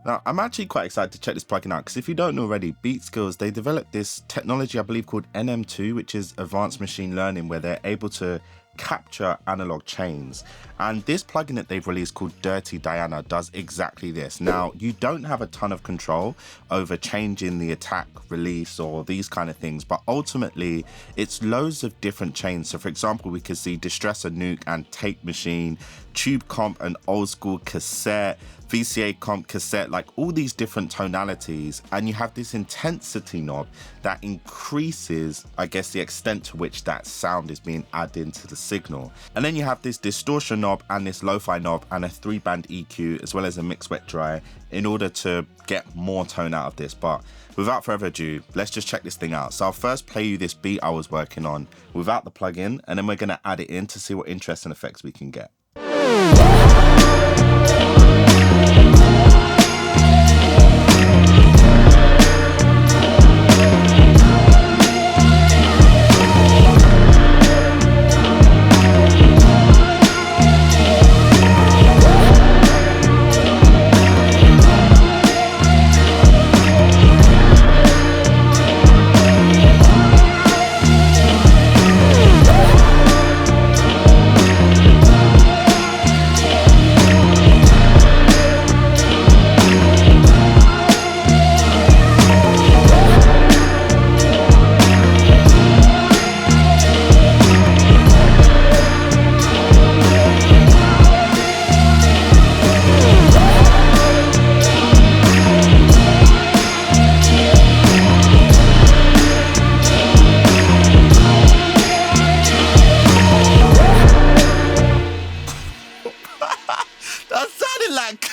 Now, I'm actually quite excited to check this plugin out because if you don't know already, Beatskillz, they developed this technology, I believe, called NM2, which is advanced machine learning, where they're able to capture analog chains. And this plugin that they've released called Dirty Dyna does exactly this. Now, you don't have a ton of control over changing the attack, release, or these kind of things, but ultimately it's loads of different chains. So for example, we could see Distressor, Nuke, and Tape Machine, Tube Comp, and Old School Cassette, VCA Comp Cassette, like all these different tonalities. And you have this intensity knob that increases, I guess, the extent to which that sound is being added into the signal. And then you have this distortion knob and this lo-fi knob and a 3-band EQ, as well as a mix wet dry, in order to get more tone out of this. But without further ado, let's just check this thing out. So I'll first play you this beat I was working on without the plugin, and then we're gonna add it in to see what interesting effects we can get.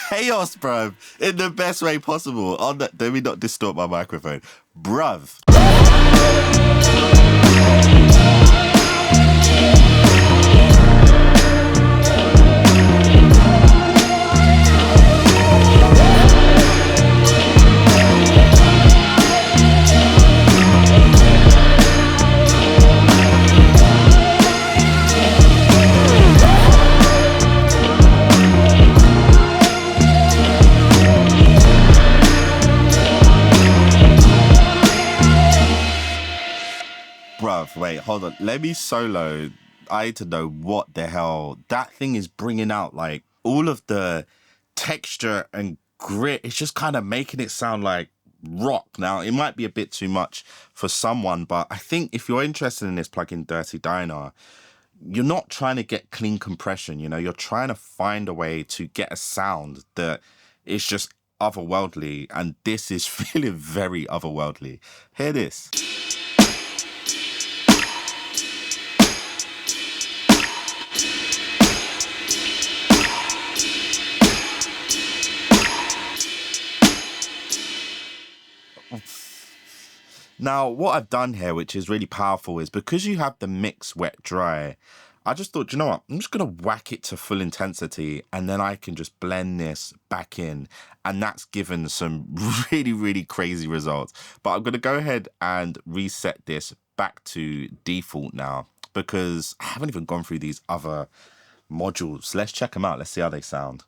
Chaos, bruv, in the best way possible. On that, let me not distort my microphone, bruv. Bruv, wait, hold on. Let me solo. I need to know what the hell that thing is bringing out. Like all of the texture and grit. It's just kind of making it sound like rock. Now, it might be a bit too much for someone, but I think if you're interested in this plugin, Dirty Dyna, you're not trying to get clean compression. You know, you're trying to find a way to get a sound that is just otherworldly. And this is feeling very otherworldly. Hear this. Now, what I've done here, which is really powerful, is because you have the mix wet dry, I just thought, you know what, I'm just going to whack it to full intensity and then I can just blend this back in. And that's given some really, really crazy results. But I'm going to go ahead and reset this back to default now because I haven't even gone through these other modules. Let's check them out. Let's see how they sound.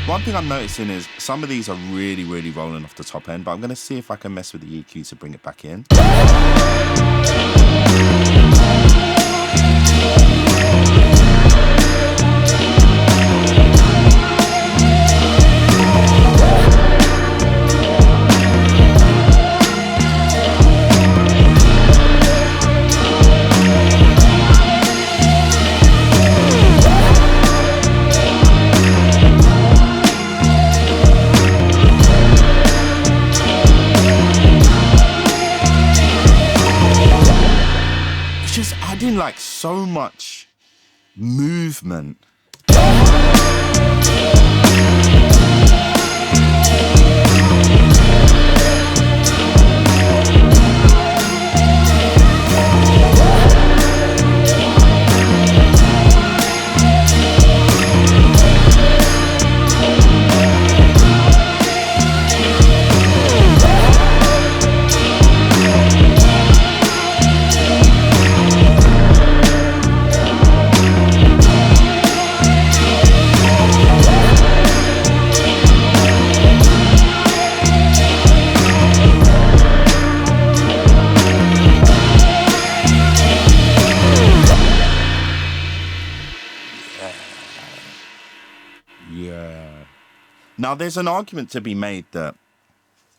One thing I'm noticing is some of these are really, really rolling off the top end, but I'm going to see if I can mess with the EQ to bring it back in. Like so much movement. Now, there's an argument to be made that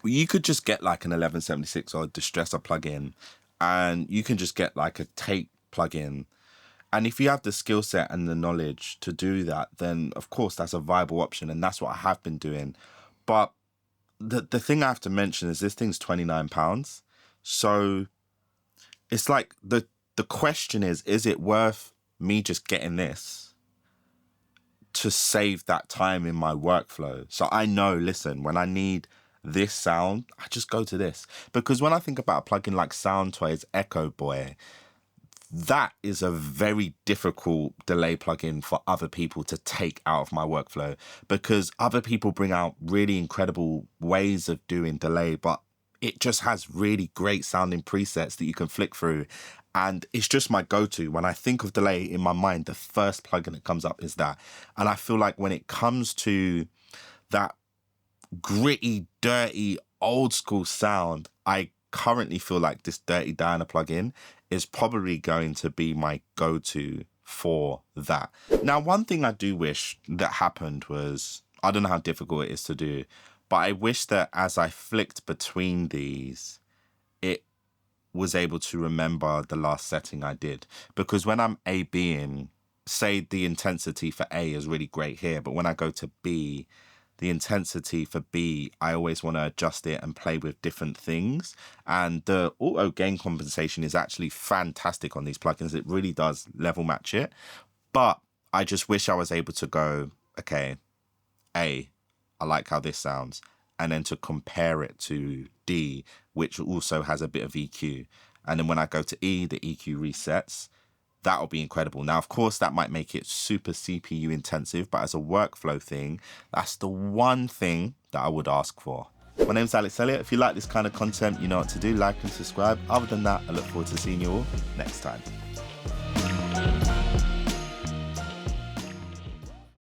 you could just get like an 1176 or a distressor plugin, and you can just get like a tape plugin. And if you have the skill set and the knowledge to do that, then of course that's a viable option, and that's what I have been doing. But the thing I have to mention is this thing's £29. So it's like the question is it worth me just getting this to save that time in my workflow? So I know, listen, when I need this sound, I just go to this. Because when I think about a plugin like Soundtoys Echo Boy, that is a very difficult delay plugin for other people to take out of my workflow, because other people bring out really incredible ways of doing delay, but it just has really great sounding presets that you can flick through. And it's just my go-to. When I think of delay in my mind, the first plugin that comes up is that. And I feel like when it comes to that gritty, dirty, old school sound, I currently feel like this Dirty Dyna plugin is probably going to be my go-to for that. Now, one thing I do wish that happened was, I don't know how difficult it is to do, but I wish that as I flicked between these, it was able to remember the last setting I did. Because when I'm A-Bing, say the intensity for A is really great here, but when I go to B, the intensity for B, I always want to adjust it and play with different things. And the auto gain compensation is actually fantastic on these plugins. It really does level match it. But I just wish I was able to go, okay, A, I like how this sounds, and then to compare it to D, which also has a bit of EQ. And then when I go to E, the EQ resets. That'll be incredible. Now, of course, that might make it super CPU intensive, but as a workflow thing, that's the one thing that I would ask for. My name's Alex Elliott. If you like this kind of content, you know what to do. Like and subscribe. Other than that, I look forward to seeing you all next time.